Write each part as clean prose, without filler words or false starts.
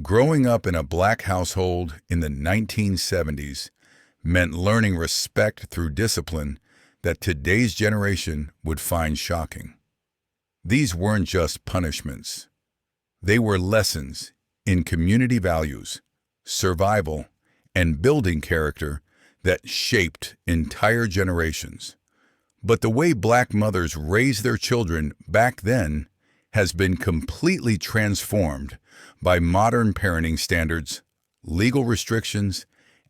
Growing up in a black household in the 1970s meant learning respect through discipline that today's generation would find shocking. These weren't just punishments. They were lessons in community values, survival, and building character that shaped entire generations. But the way black mothers raised their children back then has been completely transformed by modern parenting standards, legal restrictions,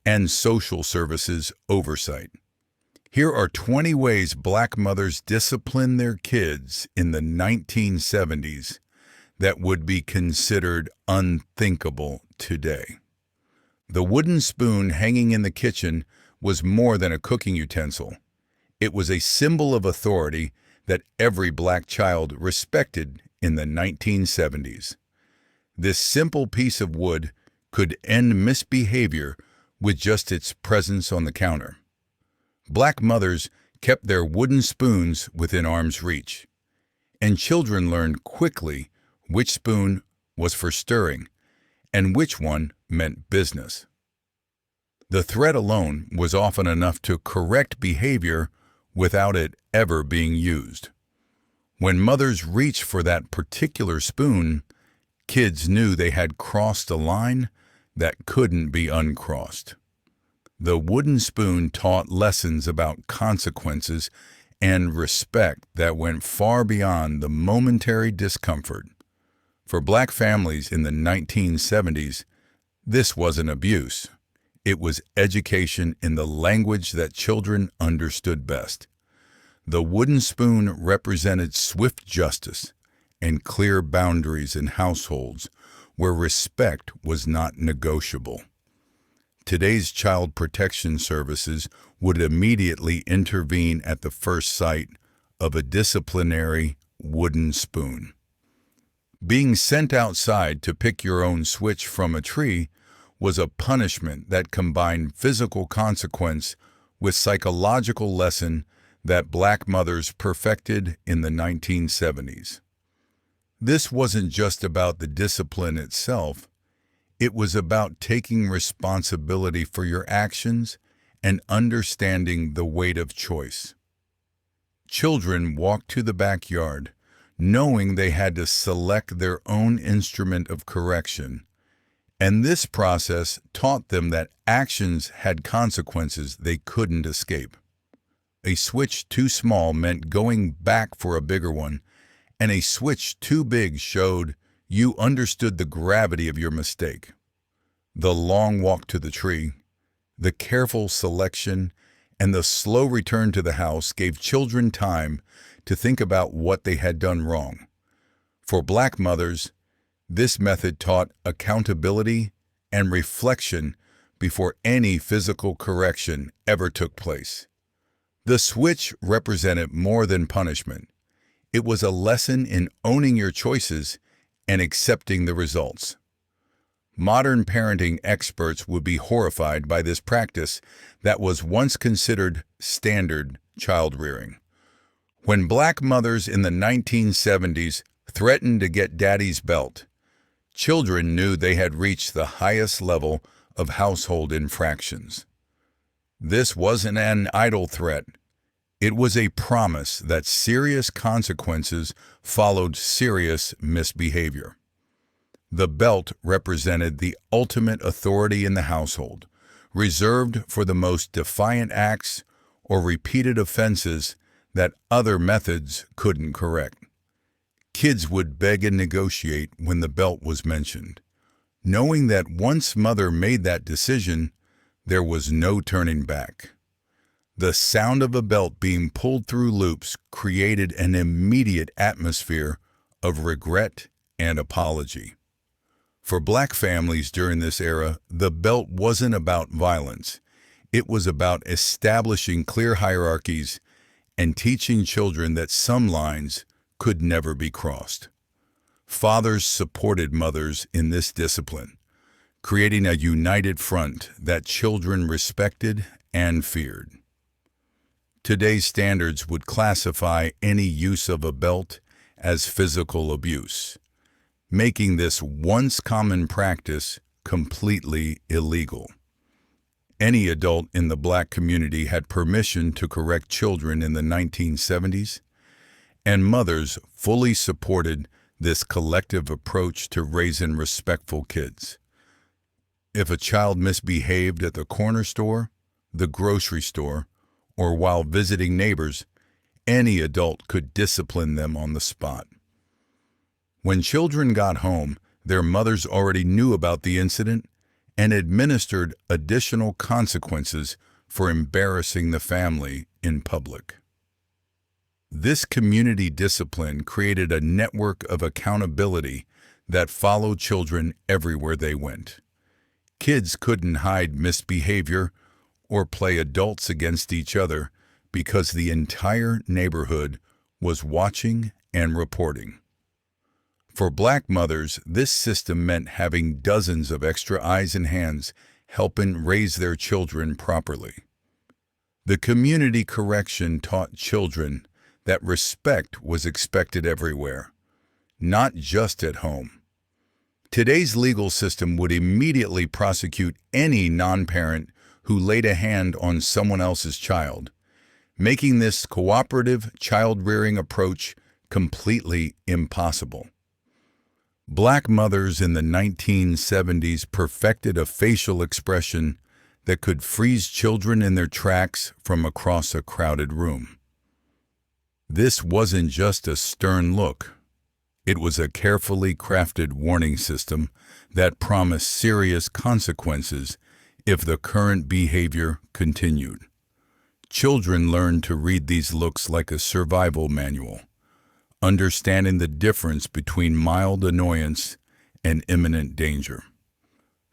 and social services oversight. Here are 20 ways black mothers disciplined their kids in the 1970s that would be considered unthinkable today. The wooden spoon hanging in the kitchen was more than a cooking utensil. It was a symbol of authority that every black child respected in the 1970s. This simple piece of wood could end misbehavior with just its presence on the counter. Black mothers kept their wooden spoons within arm's reach, and children learned quickly which spoon was for stirring and which one meant business. The threat alone was often enough to correct behavior without it ever being used. When mothers reached for that particular spoon, kids knew they had crossed a line that couldn't be uncrossed. The wooden spoon taught lessons about consequences and respect that went far beyond the momentary discomfort. For black families in the 1970s, this wasn't abuse. It was education in the language that children understood best. The wooden spoon represented swift justice and clear boundaries in households where respect was not negotiable. Today's child protection services would immediately intervene at the first sight of a disciplinary wooden spoon. Being sent outside to pick your own switch from a tree was a punishment that combined physical consequence with psychological lesson that black mothers perfected in the 1970s. This wasn't just about the discipline itself. It was about taking responsibility for your actions and understanding the weight of choice. Children walked to the backyard, knowing they had to select their own instrument of correction, and this process taught them that actions had consequences they couldn't escape. A switch too small meant going back for a bigger one, and a switch too big showed you understood the gravity of your mistake. The long walk to the tree, the careful selection, and the slow return to the house gave children time to think about what they had done wrong. For black mothers, this method taught accountability and reflection before any physical correction ever took place. The switch represented more than punishment. It was a lesson in owning your choices and accepting the results. Modern parenting experts would be horrified by this practice that was once considered standard child rearing. When black mothers in the 1970s threatened to get daddy's belt, children knew they had reached the highest level of household infractions. This wasn't an idle threat. It was a promise that serious consequences followed serious misbehavior. The belt represented the ultimate authority in the household, reserved for the most defiant acts or repeated offenses that other methods couldn't correct. Kids would beg and negotiate when the belt was mentioned, knowing that once mother made that decision, there was no turning back. The sound of a belt being pulled through loops created an immediate atmosphere of regret and apology. For black families during this era, the belt wasn't about violence. It was about establishing clear hierarchies and teaching children that some lines could never be crossed. Fathers supported mothers in this discipline, creating a united front that children respected and feared. Today's standards would classify any use of a belt as physical abuse. making this once common practice completely illegal. Any adult in the black community had permission to correct children in the 1970s, and mothers fully supported this collective approach to raising respectful kids. If a child misbehaved at the corner store, the grocery store, or while visiting neighbors, any adult could discipline them on the spot. When children got home, their mothers already knew about the incident and administered additional consequences for embarrassing the family in public. This community discipline created a network of accountability that followed children everywhere they went. Kids couldn't hide misbehavior or play adults against each other because the entire neighborhood was watching and reporting. For black mothers, this system meant having dozens of extra eyes and hands helping raise their children properly. The community correction taught children that respect was expected everywhere, not just at home. Today's legal system would immediately prosecute any non-parent who laid a hand on someone else's child, making this cooperative child-rearing approach completely impossible. Black mothers in the 1970s perfected a facial expression that could freeze children in their tracks from across a crowded room. This wasn't just a stern look. It was a carefully crafted warning system that promised serious consequences if the current behavior continued. Children learned to read these looks like a survival manual, understanding the difference between mild annoyance and imminent danger.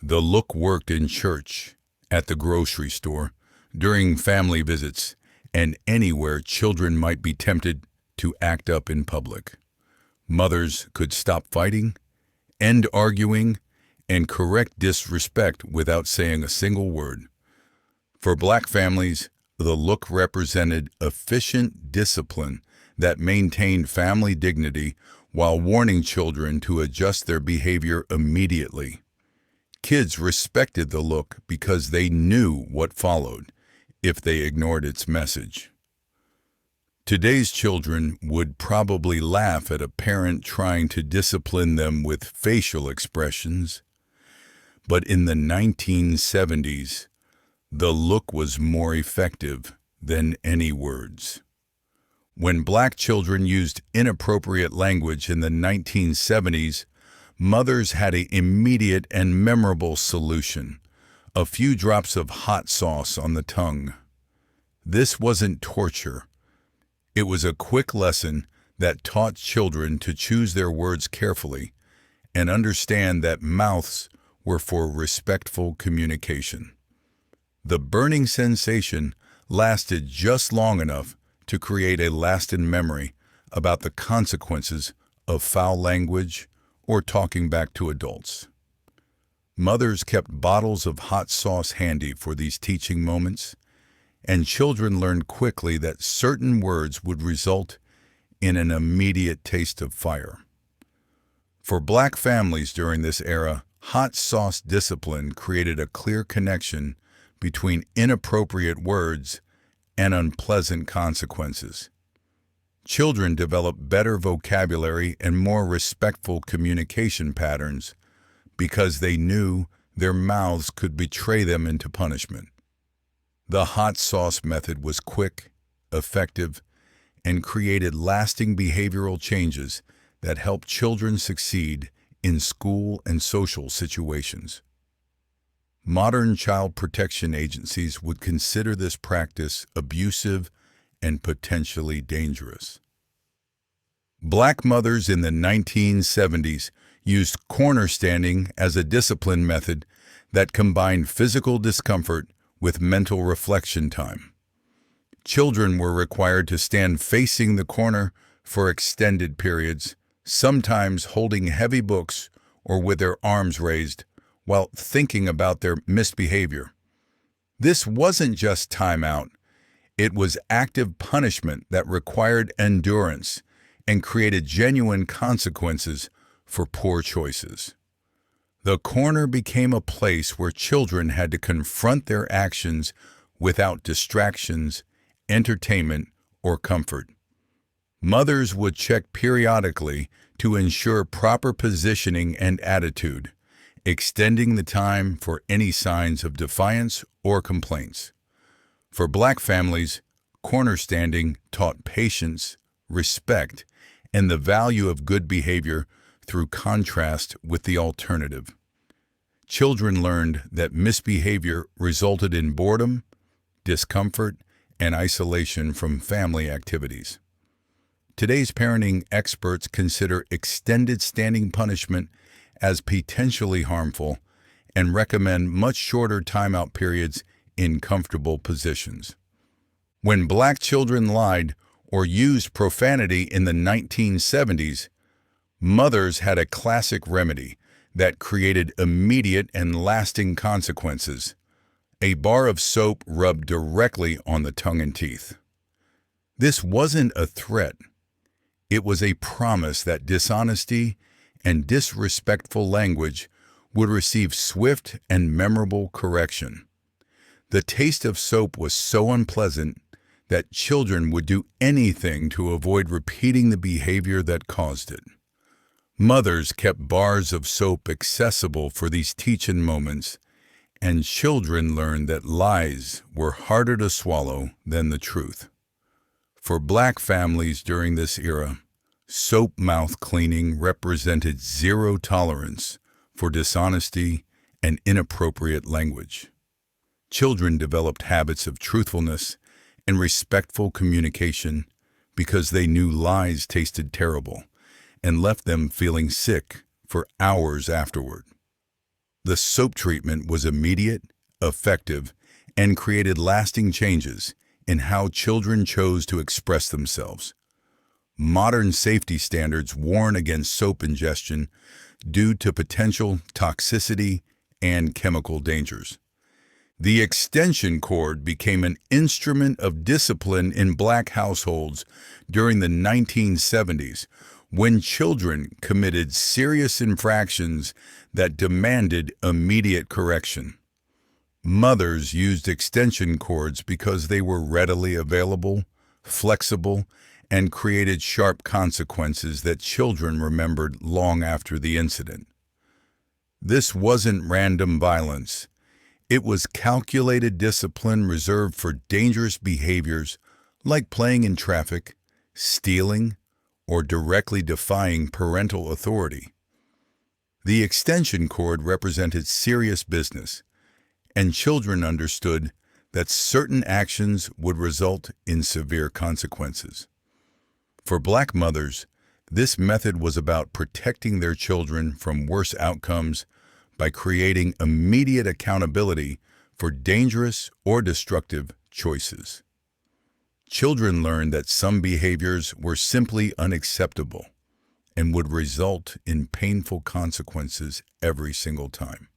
The look worked in church, at the grocery store, during family visits, and anywhere children might be tempted to act up in public. Mothers could stop fighting, end arguing, and correct disrespect without saying a single word. For black families, the look represented efficient discipline that maintained family dignity while warning children to adjust their behavior immediately. Kids respected the look because they knew what followed if they ignored its message. Today's children would probably laugh at a parent trying to discipline them with facial expressions, but in the 1970s, the look was more effective than any words. When black children used inappropriate language in the 1970s, mothers had an immediate and memorable solution: a few drops of hot sauce on the tongue. This wasn't torture. It was a quick lesson that taught children to choose their words carefully and understand that mouths were for respectful communication. The burning sensation lasted just long enough to create a lasting memory about the consequences of foul language or talking back to adults. Mothers kept bottles of hot sauce handy for these teaching moments, and children learned quickly that certain words would result in an immediate taste of fire. For black families during this era, hot sauce discipline created a clear connection between inappropriate words and unpleasant consequences. Children developed better vocabulary and more respectful communication patterns because they knew their mouths could betray them into punishment. The hot sauce method was quick, effective, and created lasting behavioral changes that helped children succeed in school and social situations. Modern child protection agencies would consider this practice abusive and potentially dangerous. Black mothers in the 1970s used corner standing as a discipline method that combined physical discomfort with mental reflection time. Children were required to stand facing the corner for extended periods, sometimes holding heavy books or with their arms raised, while thinking about their misbehavior. This wasn't just time out. It was active punishment that required endurance and created genuine consequences for poor choices. The corner became a place where children had to confront their actions without distractions, entertainment, or comfort. Mothers would check periodically to ensure proper positioning and attitude, extending the time for any signs of defiance or complaints. For Black families, corner standing taught patience, respect, and the value of good behavior through contrast with the alternative. Children learned that misbehavior resulted in boredom, discomfort, and isolation from family activities. Today's parenting experts consider extended standing punishment as potentially harmful and recommend much shorter timeout periods in comfortable positions. When Black children lied or used profanity in the 1970s, mothers had a classic remedy that created immediate and lasting consequences: a bar of soap rubbed directly on the tongue and teeth. This wasn't a threat. It was a promise that dishonesty and disrespectful language would receive swift and memorable correction. The taste of soap was so unpleasant that children would do anything to avoid repeating the behavior that caused it. Mothers kept bars of soap accessible for these teach-in moments, and children learned that lies were harder to swallow than the truth. For Black families during this era, soap mouth cleaning represented zero tolerance for dishonesty and inappropriate language. Children developed habits of truthfulness and respectful communication because they knew lies tasted terrible and left them feeling sick for hours afterward. The soap treatment was immediate, effective, and created lasting changes in how children chose to express themselves. Modern safety standards warn against soap ingestion due to potential toxicity and chemical dangers. The extension cord became an instrument of discipline in Black households during the 1970s, when children committed serious infractions that demanded immediate correction. Mothers used extension cords because they were readily available, flexible, and created sharp consequences that children remembered long after the incident. This wasn't random violence. It was calculated discipline reserved for dangerous behaviors like playing in traffic, stealing, or directly defying parental authority. The extension cord represented serious business, and children understood that certain actions would result in severe consequences. For Black mothers, this method was about protecting their children from worse outcomes by creating immediate accountability for dangerous or destructive choices. Children learned that some behaviors were simply unacceptable and would result in painful consequences every single time.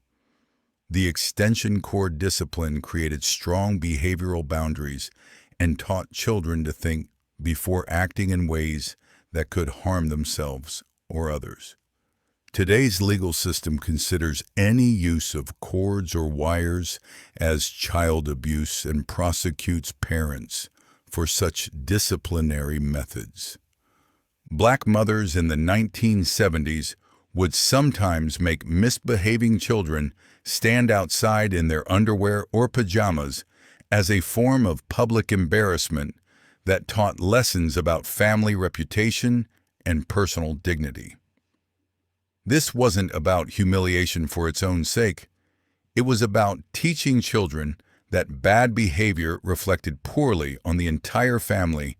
The extension cord discipline created strong behavioral boundaries and taught children to think before acting in ways that could harm themselves or others. Today's legal system considers any use of cords or wires as child abuse and prosecutes parents for such disciplinary methods. Black mothers in the 1970s would sometimes make misbehaving children stand outside in their underwear or pajamas as a form of public embarrassment that taught lessons about family reputation and personal dignity. This wasn't about humiliation for its own sake. It was about teaching children that bad behavior reflected poorly on the entire family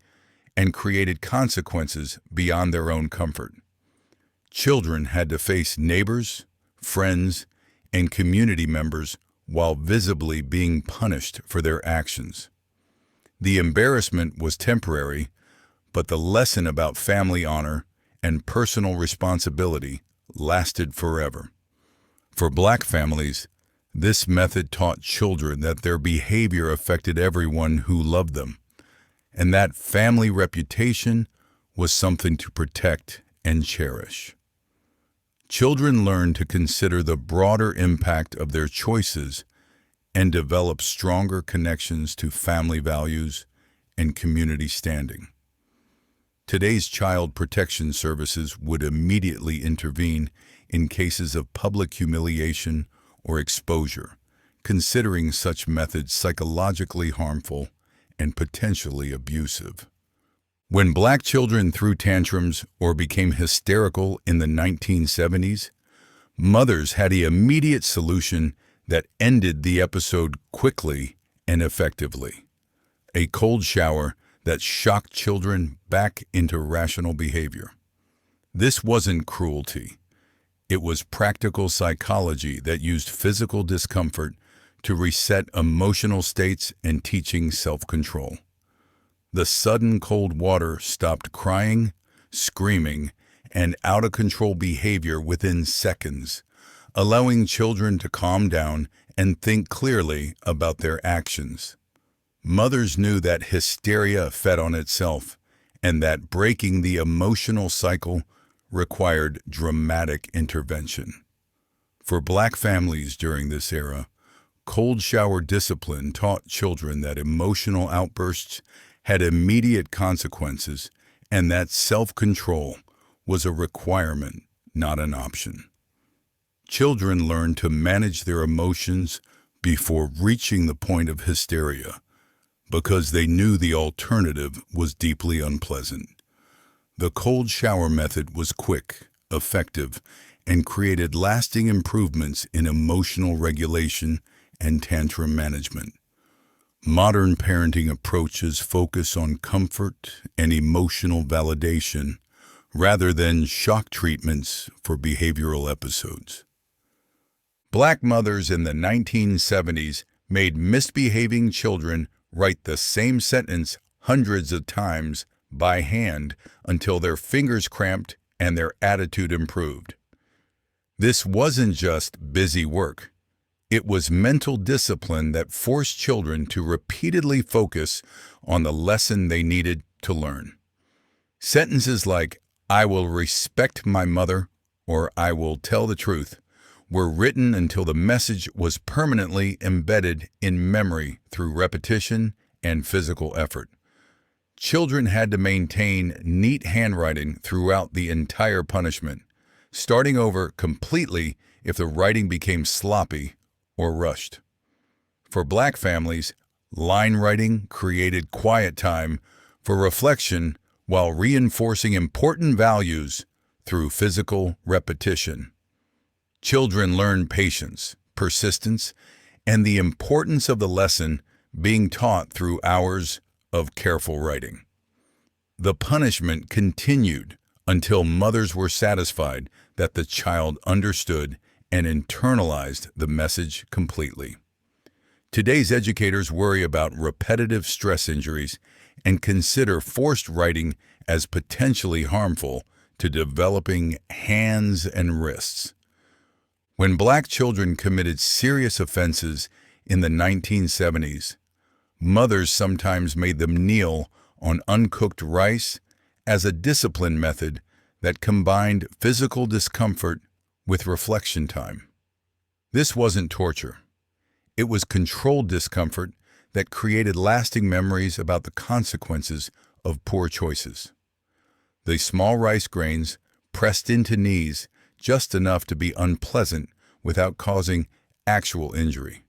and created consequences beyond their own comfort. Children had to face neighbors, friends, and community members while visibly being punished for their actions. The embarrassment was temporary, but the lesson about family honor and personal responsibility lasted forever. For Black families, this method taught children that their behavior affected everyone who loved them, and that family reputation was something to protect and cherish. Children learn to consider the broader impact of their choices and develop stronger connections to family values and community standing. Today's child protection services would immediately intervene in cases of public humiliation or exposure, considering such methods psychologically harmful and potentially abusive. When black children threw tantrums or became hysterical in the 1970s, mothers had an immediate solution that ended the episode quickly and effectively: a cold shower that shocked children back into rational behavior. This wasn't cruelty. It was practical psychology that used physical discomfort to reset emotional states and teaching self-control. The sudden cold water stopped crying, screaming, and out-of-control behavior within seconds, allowing children to calm down and think clearly about their actions. Mothers knew that hysteria fed on itself and that breaking the emotional cycle required dramatic intervention. For black families during this era, cold shower discipline taught children that emotional outbursts had immediate consequences and that self-control was a requirement, not an option. Children learned to manage their emotions before reaching the point of hysteria, because they knew the alternative was deeply unpleasant. The cold shower method was quick, effective, and created lasting improvements in emotional regulation and tantrum management. Modern parenting approaches focus on comfort and emotional validation rather than shock treatments for behavioral episodes. Black mothers in the 1970s made misbehaving children write the same sentence hundreds of times by hand until their fingers cramped and their attitude improved. This wasn't just busy work. It was mental discipline that forced children to repeatedly focus on the lesson they needed to learn. Sentences like, "I will respect my mother," or "I will tell the truth," were written until the message was permanently embedded in memory through repetition and physical effort. Children had to maintain neat handwriting throughout the entire punishment, starting over completely if the writing became sloppy or rushed. For black families, line writing created quiet time for reflection while reinforcing important values through physical repetition. Children learn patience, persistence, and the importance of the lesson being taught through hours of careful writing. The punishment continued until mothers were satisfied that the child understood and internalized the message completely. Today's educators worry about repetitive stress injuries and consider forced writing as potentially harmful to developing hands and wrists. When black children committed serious offenses in the 1970s, mothers sometimes made them kneel on uncooked rice as a discipline method that combined physical discomfort with reflection time. This wasn't torture. It was controlled discomfort that created lasting memories about the consequences of poor choices. The small rice grains pressed into knees just enough to be unpleasant without causing actual injury,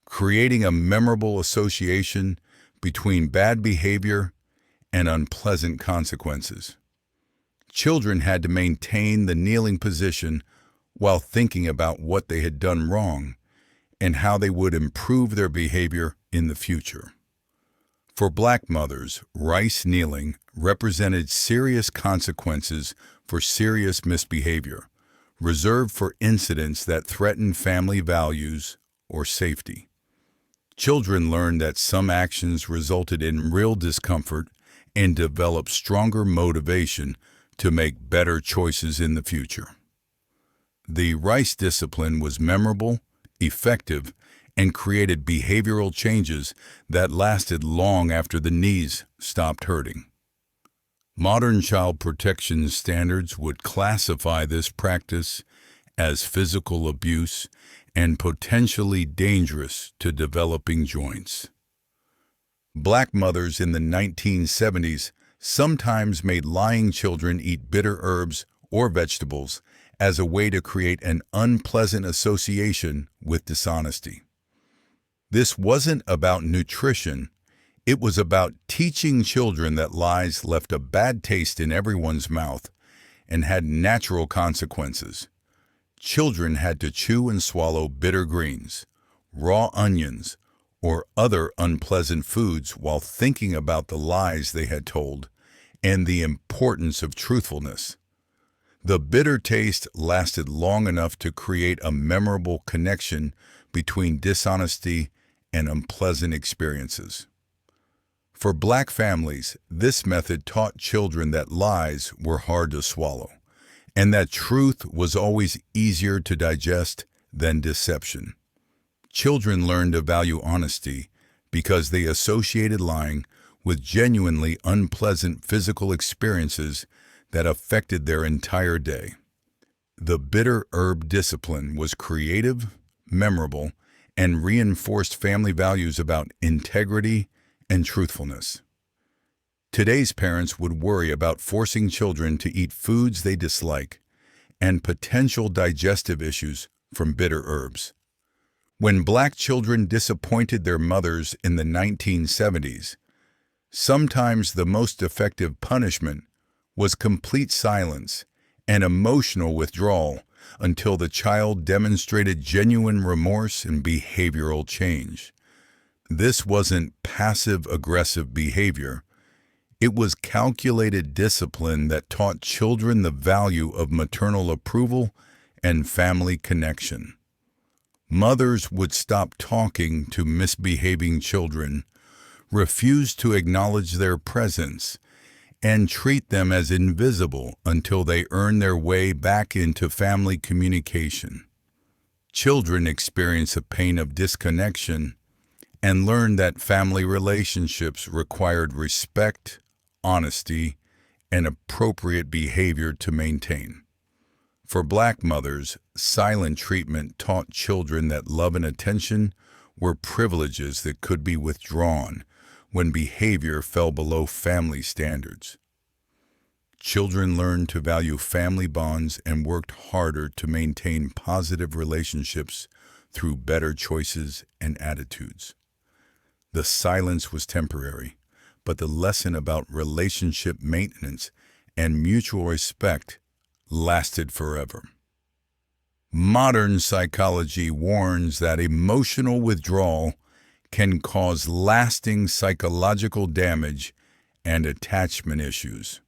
creating a memorable association between bad behavior and unpleasant consequences. Children had to maintain the kneeling position while thinking about what they had done wrong and how they would improve their behavior in the future. For black mothers, rice kneeling represented serious consequences for serious misbehavior, reserved for incidents that threatened family values or safety. Children learned that some actions resulted in real discomfort and developed stronger motivation to make better choices in the future. The rice discipline was memorable, effective, and created behavioral changes that lasted long after the knees stopped hurting. Modern child protection standards would classify this practice as physical abuse and potentially dangerous to developing joints. Black mothers in the 1970s sometimes made lying children eat bitter herbs or vegetables as a way to create an unpleasant association with dishonesty. This wasn't about nutrition. It was about teaching children that lies left a bad taste in everyone's mouth and had natural consequences. Children had to chew and swallow bitter greens, raw onions, or other unpleasant foods while thinking about the lies they had told and the importance of truthfulness. The bitter taste lasted long enough to create a memorable connection between dishonesty and unpleasant experiences. For Black families, this method taught children that lies were hard to swallow, and that truth was always easier to digest than deception. Children learned to value honesty because they associated lying with genuinely unpleasant physical experiences that affected their entire day. The bitter herb discipline was creative, memorable, and reinforced family values about integrity and truthfulness. Today's parents would worry about forcing children to eat foods they dislike and potential digestive issues from bitter herbs. When Black children disappointed their mothers in the 1970s, sometimes the most effective punishment was complete silence and emotional withdrawal until the child demonstrated genuine remorse and behavioral change. This wasn't passive-aggressive behavior. It was calculated discipline that taught children the value of maternal approval and family connection. Mothers would stop talking to misbehaving children, refuse to acknowledge their presence, and treat them as invisible until they earn their way back into family communication. Children experience a pain of disconnection and learn that family relationships required respect, honesty, and appropriate behavior to maintain. For Black mothers, silent treatment taught children that love and attention were privileges that could be withdrawn when behavior fell below family standards. Children learned to value family bonds and worked harder to maintain positive relationships through better choices and attitudes. The silence was temporary, but the lesson about relationship maintenance and mutual respect lasted forever. Modern psychology warns that emotional withdrawal can cause lasting psychological damage and attachment issues.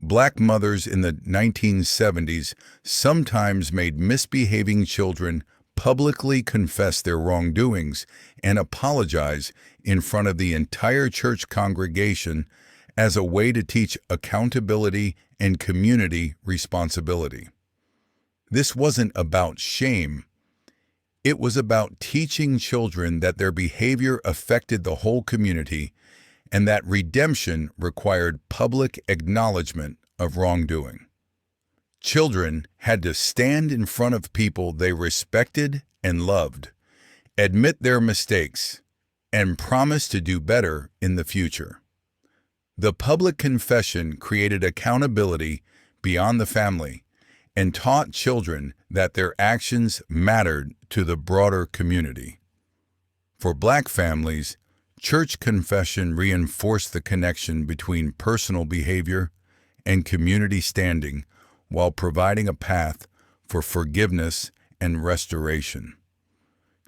Black mothers in the 1970s sometimes made misbehaving children publicly confess their wrongdoings and apologize in front of the entire church congregation as a way to teach accountability and community responsibility. This wasn't about shame. It was about teaching children that their behavior affected the whole community and that redemption required public acknowledgement of wrongdoing. Children had to stand in front of people they respected and loved, admit their mistakes, and promise to do better in the future. The public confession created accountability beyond the family and taught children that their actions mattered to the broader community. For Black families, church confession reinforced the connection between personal behavior and community standing while providing a path for forgiveness and restoration.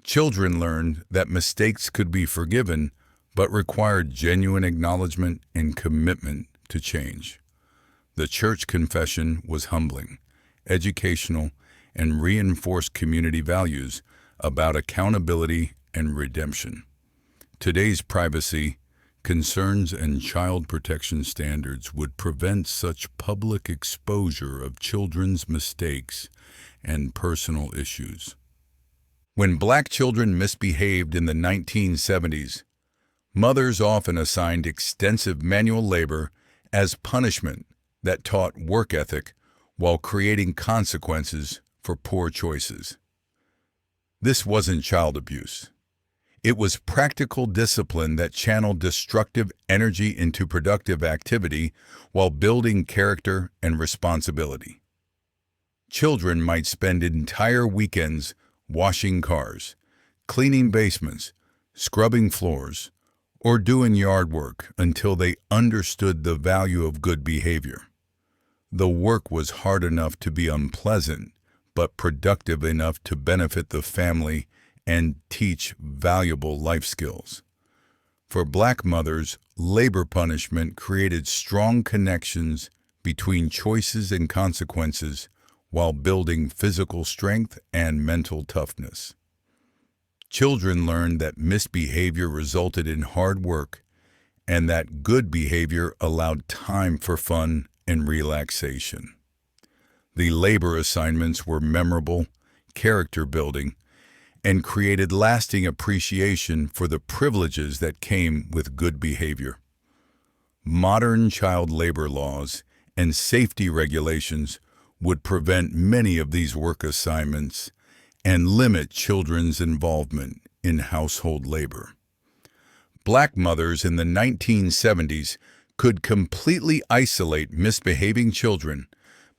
Children learned that mistakes could be forgiven but required genuine acknowledgement and commitment to change. The church confession was humbling, educational, and reinforced community values about accountability and redemption. Today's privacy, concerns, and child protection standards would prevent such public exposure of children's mistakes and personal issues. When Black children misbehaved in the 1970s, mothers often assigned extensive manual labor as punishment that taught work ethic while creating consequences for poor choices. This wasn't child abuse. It was practical discipline that channeled destructive energy into productive activity while building character and responsibility. Children might spend entire weekends washing cars, cleaning basements, scrubbing floors, or doing yard work until they understood the value of good behavior. The work was hard enough to be unpleasant, but productive enough to benefit the family and teach valuable life skills. For Black mothers, labor punishment created strong connections between choices and consequences while building physical strength and mental toughness. Children learned that misbehavior resulted in hard work and that good behavior allowed time for fun and relaxation. The labor assignments were memorable, character-building, and created lasting appreciation for the privileges that came with good behavior. Modern child labor laws and safety regulations would prevent many of these work assignments and limit children's involvement in household labor. Black mothers in the 1970s could completely isolate misbehaving children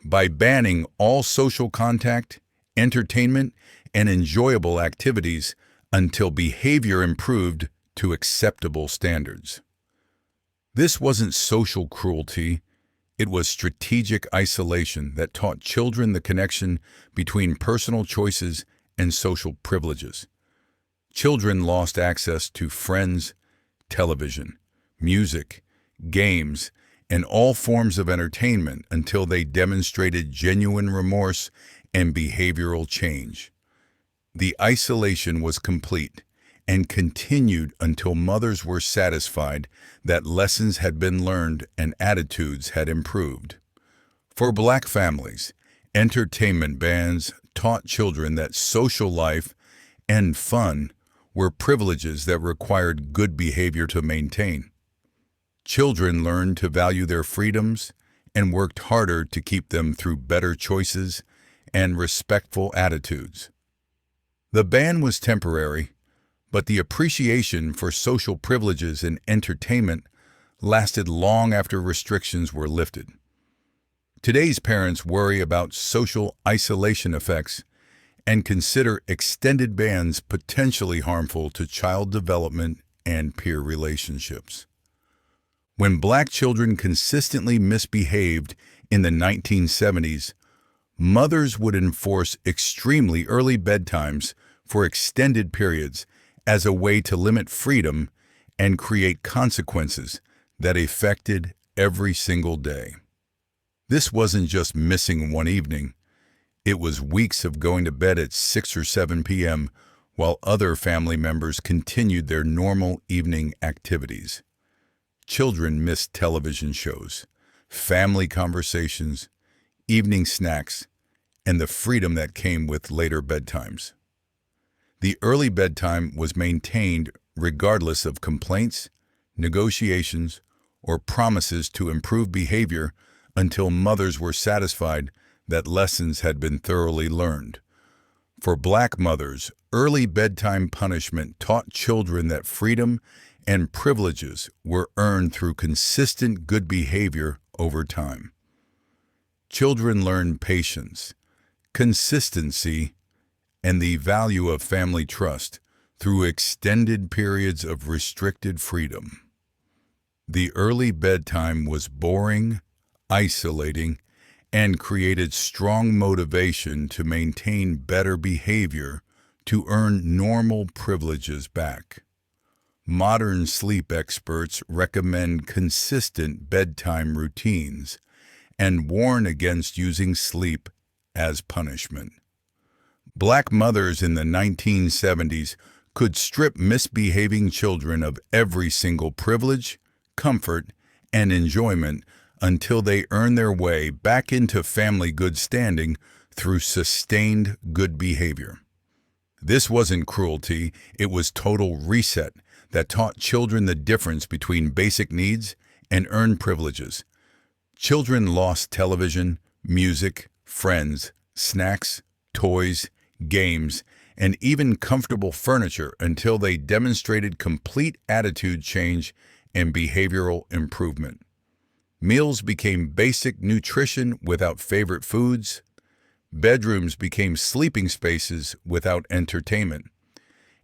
by banning all social contact, entertainment, and enjoyable activities until behavior improved to acceptable standards. This wasn't social cruelty. It was strategic isolation that taught children the connection between personal choices and social privileges. Children lost access to friends, television, music, games, and all forms of entertainment until they demonstrated genuine remorse and behavioral change. The isolation was complete and continued until mothers were satisfied that lessons had been learned and attitudes had improved. For Black families, entertainment bans taught children that social life and fun were privileges that required good behavior to maintain. Children learned to value their freedoms and worked harder to keep them through better choices and respectful attitudes. The ban was temporary, but the appreciation for social privileges and entertainment lasted long after restrictions were lifted. Today's parents worry about social isolation effects and consider extended bans potentially harmful to child development and peer relationships. When Black children consistently misbehaved in the 1970s, mothers would enforce extremely early bedtimes for extended periods as a way to limit freedom and create consequences that affected every single day. This wasn't just missing one evening. It was weeks of going to bed at 6 or 7 p.m. while other family members continued their normal evening activities. Children missed television shows, family conversations, evening snacks, and the freedom that came with later bedtimes. The early bedtime was maintained regardless of complaints, negotiations, or promises to improve behavior until mothers were satisfied that lessons had been thoroughly learned. For Black mothers, early bedtime punishment taught children that freedom and privileges were earned through consistent good behavior over time. Children learned patience, consistency, and the value of family trust through extended periods of restricted freedom. The early bedtime was boring, isolating, and created strong motivation to maintain better behavior to earn normal privileges back. Modern sleep experts recommend consistent bedtime routines and warn against using sleep as punishment. Black mothers in the 1970s could strip misbehaving children of every single privilege, comfort, and enjoyment until they earn their way back into family good standing through sustained good behavior. This wasn't cruelty, it was total reset that taught children the difference between basic needs and earned privileges. Children lost television, music, friends, snacks, toys, games, and even comfortable furniture until they demonstrated complete attitude change and behavioral improvement. Meals became basic nutrition without favorite foods. Bedrooms became sleeping spaces without entertainment.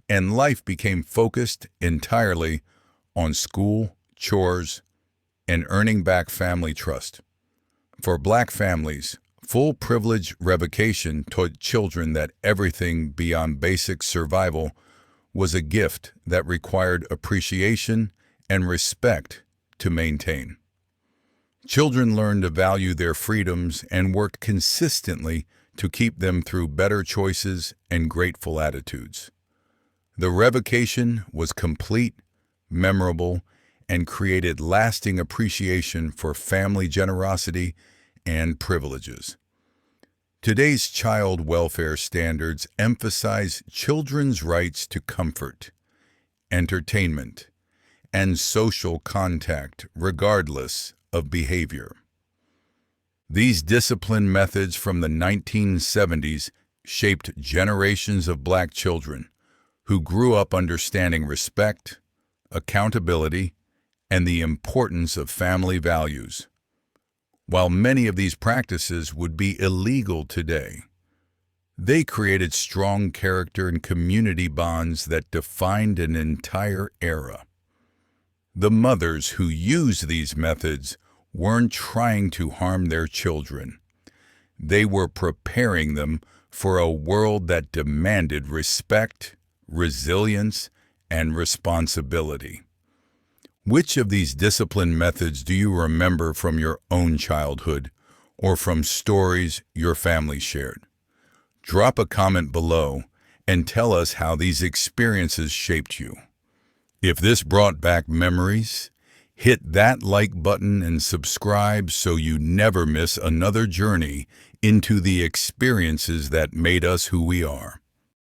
And life became focused entirely on school, chores, and earning back family trust. For Black families, full privilege revocation taught children that everything beyond basic survival was a gift that required appreciation and respect to maintain. Children learned to value their freedoms and worked consistently to keep them through better choices and grateful attitudes. The revocation was complete, memorable, and created lasting appreciation for family generosity and privileges. Today's child welfare standards emphasize children's rights to comfort, entertainment, and social contact regardless of behavior. These discipline methods from the 1970s shaped generations of Black children who grew up understanding respect, accountability, and the importance of family values. While many of these practices would be illegal today, they created strong character and community bonds that defined an entire era. The mothers who used these methods weren't trying to harm their children. They were preparing them for a world that demanded respect, resilience, and responsibility. Which of these discipline methods do you remember from your own childhood or from stories your family shared? Drop a comment below and tell us how these experiences shaped you. If this brought back memories, hit that like button and subscribe so you never miss another journey into the experiences that made us who we are.